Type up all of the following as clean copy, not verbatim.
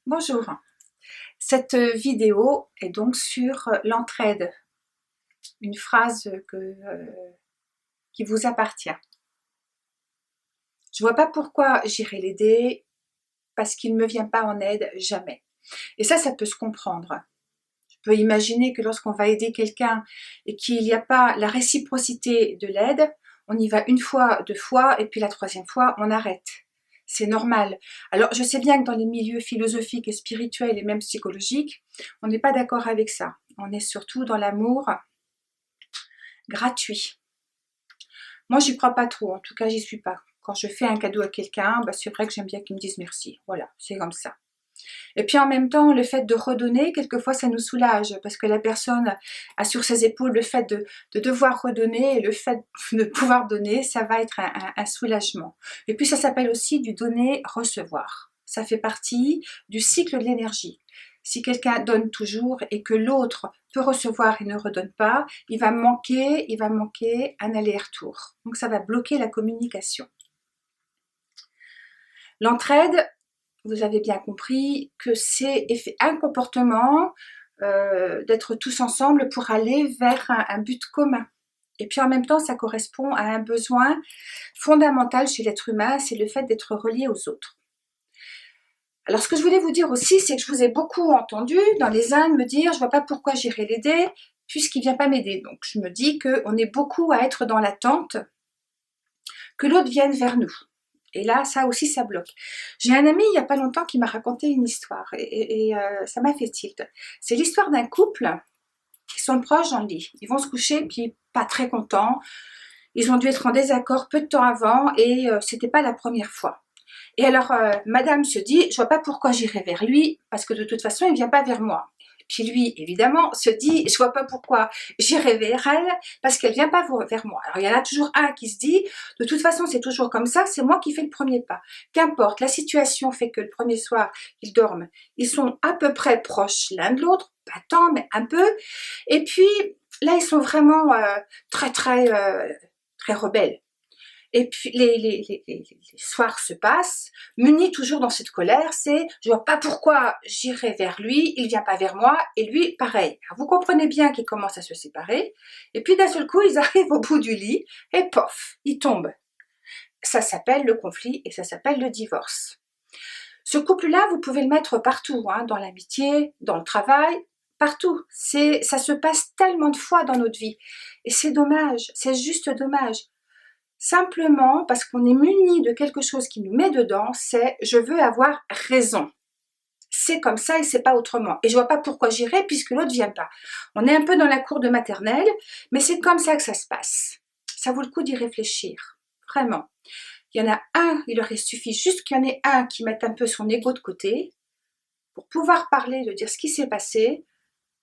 Bonjour, cette vidéo est donc sur l'entraide, une phrase qui vous appartient. Je vois pas pourquoi j'irai l'aider, parce qu'il ne me vient pas en aide, jamais. Et ça peut se comprendre. Je peux imaginer que lorsqu'on va aider quelqu'un et qu'il n'y a pas la réciprocité de l'aide, on y va une fois, deux fois, et puis la troisième fois, on arrête. C'est normal. Alors, je sais bien que dans les milieux philosophiques et spirituels et même psychologiques, on n'est pas d'accord avec ça. On est surtout dans l'amour gratuit. Moi, j'y crois pas trop. En tout cas, j'y suis pas. Quand je fais un cadeau à quelqu'un, c'est vrai que j'aime bien qu'il me dise merci. Voilà, c'est comme ça. Et puis en même temps, le fait de redonner, quelquefois, ça nous soulage parce que la personne a sur ses épaules le fait de devoir redonner et le fait de pouvoir donner, ça va être un soulagement. Et puis ça s'appelle aussi du donner-recevoir. Ça fait partie du cycle de l'énergie. Si quelqu'un donne toujours et que l'autre peut recevoir et ne redonne pas, il va manquer un aller-retour. Donc ça va bloquer la communication. L'entraide, vous avez bien compris que c'est un comportement d'être tous ensemble pour aller vers un but commun. Et puis en même temps, ça correspond à un besoin fondamental chez l'être humain, c'est le fait d'être relié aux autres. Alors ce que je voulais vous dire aussi, c'est que je vous ai beaucoup entendu dans les Indes me dire « je vois pas pourquoi j'irai l'aider puisqu'il vient pas m'aider ». Donc je me dis qu'on est beaucoup à être dans l'attente que l'autre vienne vers nous. Et là, ça aussi, ça bloque. J'ai un ami, il n'y a pas longtemps, qui m'a raconté une histoire et ça m'a fait tilt. C'est l'histoire d'un couple qui sont proches dans le lit. Ils vont se coucher, puis pas très contents. Ils ont dû être en désaccord peu de temps avant et c'était pas la première fois. Et alors, madame se dit, je vois pas pourquoi j'irai vers lui, parce que de toute façon, il vient pas vers moi. Puis lui, évidemment, se dit, je vois pas pourquoi j'irai vers elle, parce qu'elle vient pas vers moi. Alors, il y en a toujours un qui se dit, de toute façon, c'est toujours comme ça, c'est moi qui fais le premier pas. Qu'importe, la situation fait que le premier soir, ils dorment. Ils sont à peu près proches l'un de l'autre, pas tant, mais un peu. Et puis, là, ils sont vraiment très rebelles. Et puis les soirs se passent, munis toujours dans cette colère, c'est je vois pas pourquoi j'irai vers lui, il vient pas vers moi, et lui pareil. Alors vous comprenez bien qu'ils commencent à se séparer, et puis d'un seul coup ils arrivent au bout du lit, et pof, ils tombent. Ça s'appelle le conflit et ça s'appelle le divorce. Ce couple-là, vous pouvez le mettre partout, hein, dans l'amitié, dans le travail, partout. Ça se passe tellement de fois dans notre vie, et c'est dommage, c'est juste dommage. Simplement parce qu'on est muni de quelque chose qui nous met dedans, c'est « je veux avoir raison ». C'est comme ça et c'est pas autrement. Et je vois pas pourquoi j'irai puisque l'autre vient pas. On est un peu dans la cour de maternelle, mais c'est comme ça que ça se passe. Ça vaut le coup d'y réfléchir, vraiment. Il y en a un, il aurait suffi juste qu'il y en ait un qui mette un peu son ego de côté pour pouvoir parler, de dire ce qui s'est passé.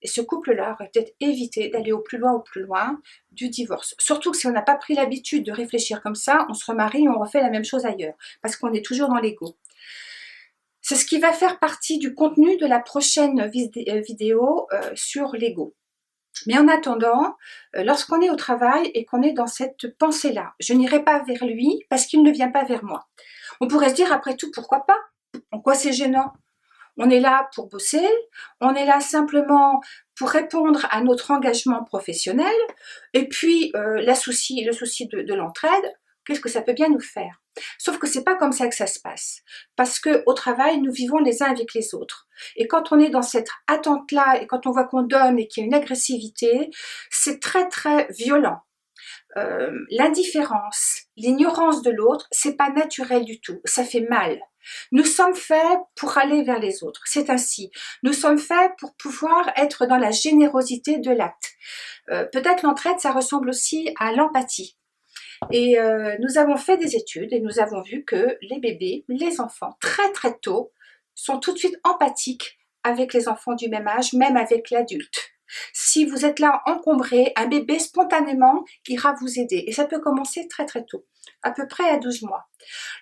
Et ce couple-là aurait peut-être évité d'aller au plus loin du divorce. Surtout que si on n'a pas pris l'habitude de réfléchir comme ça, on se remarie et on refait la même chose ailleurs. Parce qu'on est toujours dans l'ego. C'est ce qui va faire partie du contenu de la prochaine vidéo sur l'ego. Mais en attendant, lorsqu'on est au travail et qu'on est dans cette pensée-là, je n'irai pas vers lui parce qu'il ne vient pas vers moi. On pourrait se dire après tout, pourquoi pas? En quoi c'est gênant? On est là pour bosser, on est là simplement pour répondre à notre engagement professionnel, et puis le souci de l'entraide, qu'est-ce que ça peut bien nous faire? Sauf que c'est pas comme ça que ça se passe, parce qu'au travail, nous vivons les uns avec les autres. Et quand on est dans cette attente-là, et quand on voit qu'on donne et qu'il y a une agressivité, c'est très violent. L'indifférence, l'ignorance de l'autre, c'est pas naturel du tout, ça fait mal. Nous sommes faits pour aller vers les autres, c'est ainsi. Nous sommes faits pour pouvoir être dans la générosité de l'acte. Peut-être l'entraide, ça ressemble aussi à l'empathie. Et nous avons fait des études et nous avons vu que les bébés, les enfants, très tôt, sont tout de suite empathiques avec les enfants du même âge, même avec l'adulte. Si vous êtes là encombré, un bébé spontanément ira vous aider. Et ça peut commencer très tôt, à peu près à 12 mois.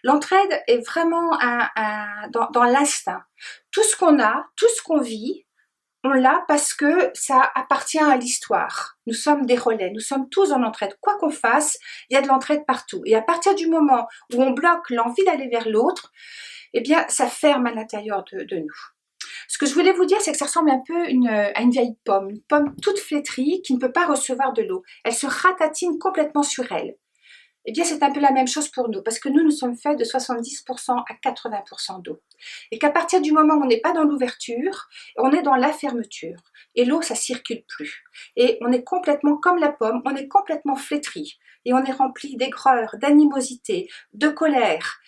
L'entraide est vraiment dans l'instinct. Tout ce qu'on a, tout ce qu'on vit, on l'a parce que ça appartient à l'histoire. Nous sommes des relais, nous sommes tous en entraide. Quoi qu'on fasse, il y a de l'entraide partout. Et à partir du moment où on bloque l'envie d'aller vers l'autre, eh bien, ça ferme à l'intérieur de nous. Ce que je voulais vous dire, c'est que ça ressemble un peu à une vieille pomme, une pomme toute flétrie qui ne peut pas recevoir de l'eau. Elle se ratatine complètement sur elle. Eh bien, c'est un peu la même chose pour nous, parce que nous sommes faits de 70% à 80% d'eau. Et qu'à partir du moment où on n'est pas dans l'ouverture, on est dans la fermeture. Et l'eau, ça circule plus. Et on est complètement comme la pomme, on est complètement flétri. Et on est rempli d'aigreur, d'animosité, de colère.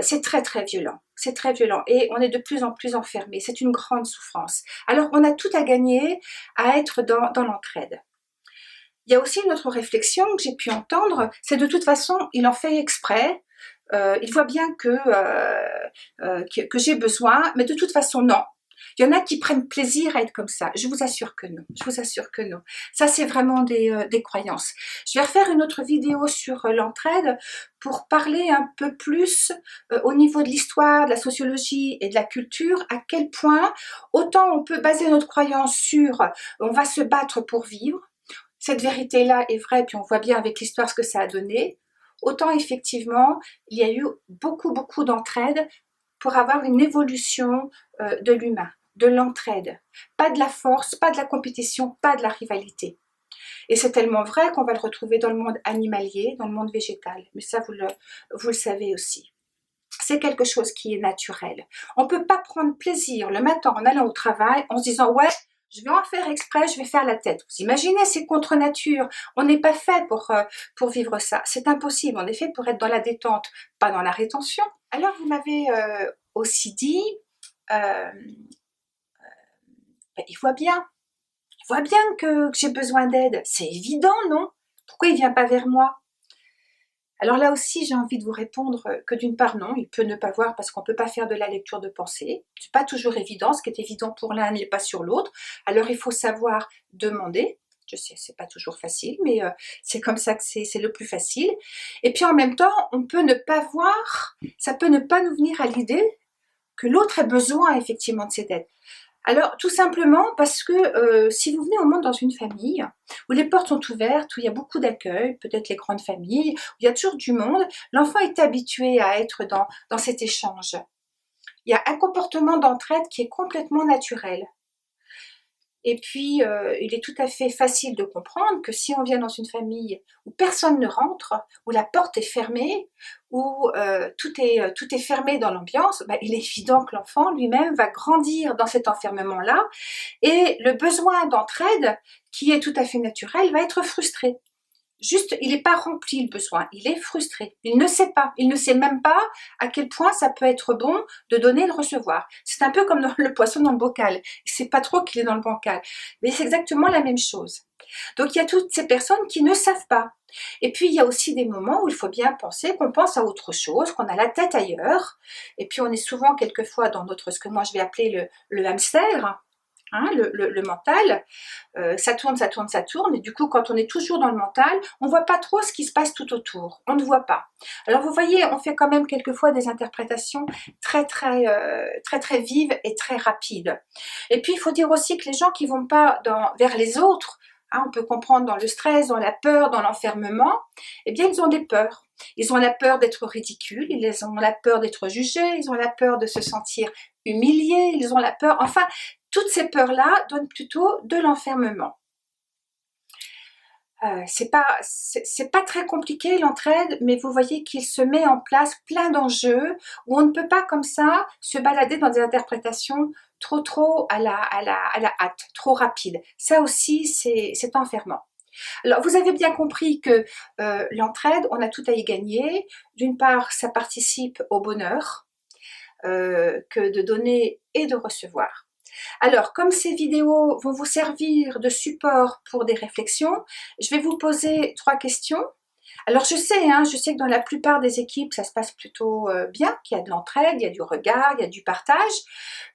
C'est très très violent. C'est très violent. Et on est de plus en plus enfermé. C'est une grande souffrance. Alors, on a tout à gagner à être dans l'entraide. Il y a aussi une autre réflexion que j'ai pu entendre, c'est de toute façon, il en fait exprès, il voit bien que j'ai besoin, mais de toute façon, non. Il y en a qui prennent plaisir à être comme ça. Je vous assure que non. Je vous assure que non. Ça, c'est vraiment des croyances. Je vais refaire une autre vidéo sur l'entraide pour parler un peu plus au niveau de l'histoire, de la sociologie et de la culture, à quel point autant on peut baser notre croyance sur on va se battre pour vivre, cette vérité-là est vraie, puis on voit bien avec l'histoire ce que ça a donné, autant effectivement, il y a eu beaucoup d'entraide pour avoir une évolution de l'humain, de l'entraide. Pas de la force, pas de la compétition, pas de la rivalité. Et c'est tellement vrai qu'on va le retrouver dans le monde animalier, dans le monde végétal. Mais ça, vous le savez aussi. C'est quelque chose qui est naturel. On ne peut pas prendre plaisir le matin en allant au travail en se disant « ouais, je vais en faire exprès, je vais faire la tête ». Vous imaginez, c'est contre nature. On n'est pas fait pour vivre ça. C'est impossible. On est fait pour être dans la détente, pas dans la rétention. Alors, vous m'avez aussi dit, il voit bien que j'ai besoin d'aide. C'est évident, non? Pourquoi il ne vient pas vers moi? Alors là aussi, j'ai envie de vous répondre que d'une part, non, il peut ne pas voir parce qu'on ne peut pas faire de la lecture de pensée. C'est pas toujours évident, ce qui est évident pour l'un n'est pas sur l'autre. Alors il faut savoir demander. Je sais, c'est pas toujours facile, mais c'est comme ça que c'est le plus facile. Et puis en même temps, on peut ne pas voir, ça peut ne pas nous venir à l'idée que l'autre ait besoin effectivement de cette aide. Alors, tout simplement parce que si vous venez au monde dans une famille où les portes sont ouvertes, où il y a beaucoup d'accueil, peut-être les grandes familles, où il y a toujours du monde, l'enfant est habitué à être dans cet échange. Il y a un comportement d'entraide qui est complètement naturel. Et puis, il est tout à fait facile de comprendre que si on vient dans une famille où personne ne rentre, où la porte est fermée, où tout est fermé dans l'ambiance, bah, il est évident que l'enfant lui-même va grandir dans cet enfermement-là et le besoin d'entraide, qui est tout à fait naturel, va être frustré. Juste, il n'est pas rempli le besoin, il est frustré. Il ne sait pas, il ne sait même pas à quel point ça peut être bon de donner et de recevoir. C'est un peu comme le poisson dans le bocal. Il ne sait pas trop qu'il est dans le bocal. Mais c'est exactement la même chose. Donc il y a toutes ces personnes qui ne savent pas. Et puis il y a aussi des moments où il faut bien penser qu'on pense à autre chose, qu'on a la tête ailleurs. Et puis on est souvent quelquefois dans ce que moi je vais appeler le hamster. Hein, le mental, ça tourne, et du coup quand on est toujours dans le mental, on ne voit pas trop ce qui se passe tout autour, on ne voit pas. Alors vous voyez, on fait quand même quelquefois des interprétations très vives et très rapides. Et puis il faut dire aussi que les gens qui ne vont pas vers les autres, hein, on peut comprendre dans le stress, dans la peur, dans l'enfermement, eh bien ils ont des peurs. Ils ont la peur d'être ridicules, ils ont la peur d'être jugés, ils ont la peur de se sentir humiliés, ils ont la peur, enfin, toutes ces peurs-là donnent plutôt de l'enfermement. C'est pas très compliqué l'entraide, mais vous voyez qu'il se met en place plein d'enjeux où on ne peut pas comme ça se balader dans des interprétations trop à la hâte, trop rapide. Ça aussi, c'est enfermant. Alors, vous avez bien compris que l'entraide, on a tout à y gagner. D'une part, ça participe au bonheur que de donner et de recevoir. Alors, comme ces vidéos vont vous servir de support pour des réflexions, je vais vous poser 3 questions. Alors je sais que dans la plupart des équipes, ça se passe plutôt bien, qu'il y a de l'entraide, il y a du regard, il y a du partage,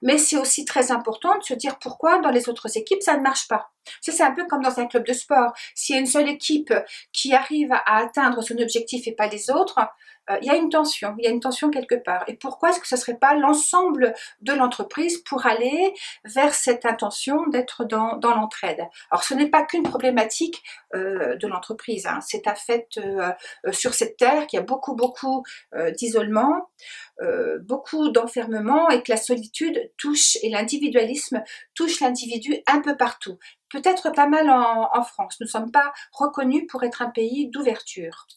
mais c'est aussi très important de se dire pourquoi dans les autres équipes, ça ne marche pas. Ça, c'est un peu comme dans un club de sport. S'il y a une seule équipe qui arrive à atteindre son objectif et pas les autres, il y a une tension quelque part. Et pourquoi est-ce que ce ne serait pas l'ensemble de l'entreprise pour aller vers cette intention d'être dans l'entraide? Alors, ce n'est pas qu'une problématique de l'entreprise, c'est un fait sur cette terre qu'il y a beaucoup d'isolement. beaucoup d'enfermement et que la solitude touche et l'individualisme touche l'individu un peu partout. Peut-être pas mal en France. Nous ne sommes pas reconnus pour être un pays d'ouverture.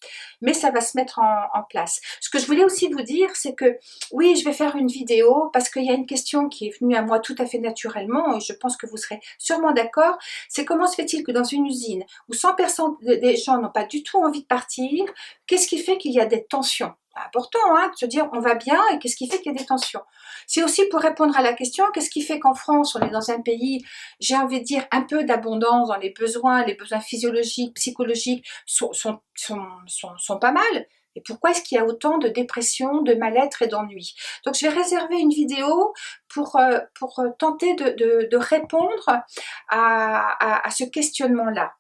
Mais ça va se mettre en place. Ce que je voulais aussi vous dire, c'est que oui, je vais faire une vidéo parce qu'il y a une question qui est venue à moi tout à fait naturellement et je pense que vous serez sûrement d'accord. C'est comment se fait-il que dans une usine où 100% des gens n'ont pas du tout envie de partir, qu'est-ce qui fait qu'il y a des tensions? Important hein, de se dire on va bien et qu'est-ce qui fait qu'il y a des tensions. C'est aussi pour répondre à la question qu'est-ce qui fait qu'en France on est dans un pays, j'ai envie de dire un peu d'abondance dans les besoins physiologiques, psychologiques sont pas mal. Et pourquoi est-ce qu'il y a autant de dépression, de mal-être et d'ennui? Donc je vais réserver une vidéo pour tenter de répondre à ce questionnement-là.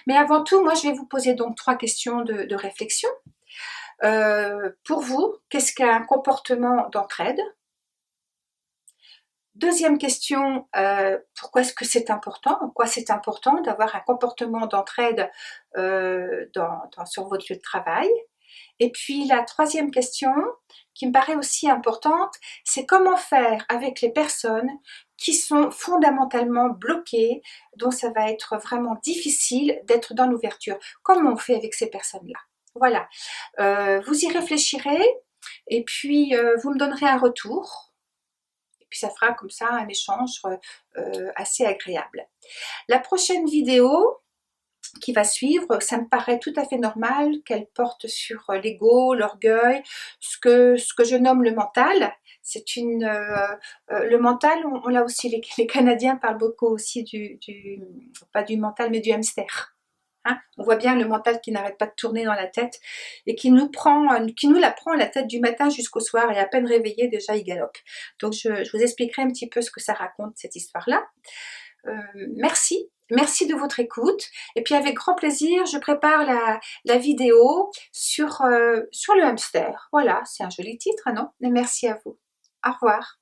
Mais avant tout, moi je vais vous poser donc 3 questions de réflexion. Pour vous, qu'est-ce qu'un comportement d'entraide? Deuxième question, pourquoi est-ce que c'est important? En quoi c'est important d'avoir un comportement d'entraide sur votre lieu de travail? Et puis la troisième question, qui me paraît aussi importante, c'est comment faire avec les personnes qui sont fondamentalement bloquées, dont ça va être vraiment difficile d'être dans l'ouverture. Comment on fait avec ces personnes-là? Voilà, vous y réfléchirez et puis vous me donnerez un retour. Et puis ça fera comme ça un échange assez agréable. La prochaine vidéo qui va suivre, ça me paraît tout à fait normal qu'elle porte sur l'ego, l'orgueil, ce que je nomme le mental. C'est le mental, on l'a aussi, les Canadiens parlent beaucoup aussi pas du mental, mais du hamster. Hein, on voit bien le mental qui n'arrête pas de tourner dans la tête et qui nous la prend la tête du matin jusqu'au soir et à peine réveillé déjà il galope. Donc je vous expliquerai un petit peu ce que ça raconte cette histoire-là. Merci de votre écoute et puis avec grand plaisir je prépare la vidéo sur le hamster. Voilà, c'est un joli titre, non? Mais merci à vous. Au revoir.